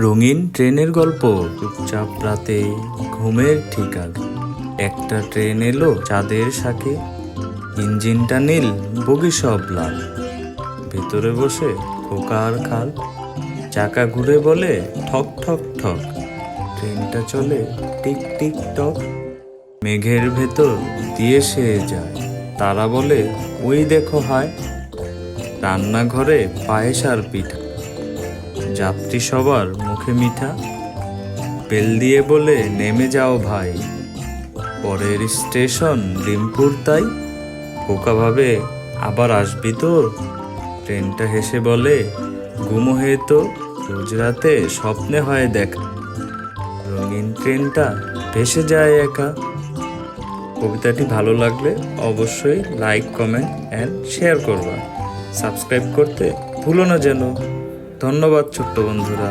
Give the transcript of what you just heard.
রঙিন ট্রেনের গল্প। চুপচাপ রাতে ঘুমের ঠিক আগে একটা ট্রেন এলো চাঁদের শাকে। ইঞ্জিনটা নীল, বগি সব লাল, ভেতরে বসে খোকা আর খাল। চাকা ঘুরে বলে ঠক ঠক ঠক, ট্রেনটা চলে টিক টিক টক। মেঘের ভেতর দিয়ে সে যায়, তারা বলে ওই দেখো হায়। রান্নাঘরে পায়েস আর পিঠা, যাত্রী সবার মুখে মিঠা। বেল দিয়ে বলে নেমে যাও ভাই, পরের স্টেশন ডিমপুর তাই। খোকা ভাবে আবার আসবি তো, ট্রেনটা হেসে বলে ঘুমো হে তো, রোজ রাতে স্বপ্নে হয় দেখা। রঙিন ট্রেনটা ভেসে যায় একা। কবিতাটি ভালো লাগলে অবশ্যই লাইক, কমেন্ট অ্যান্ড শেয়ার করবা। সাবস্ক্রাইব করতে ভুলো না যেন। ধন্যবাদ ছোট্ট বন্ধুরা।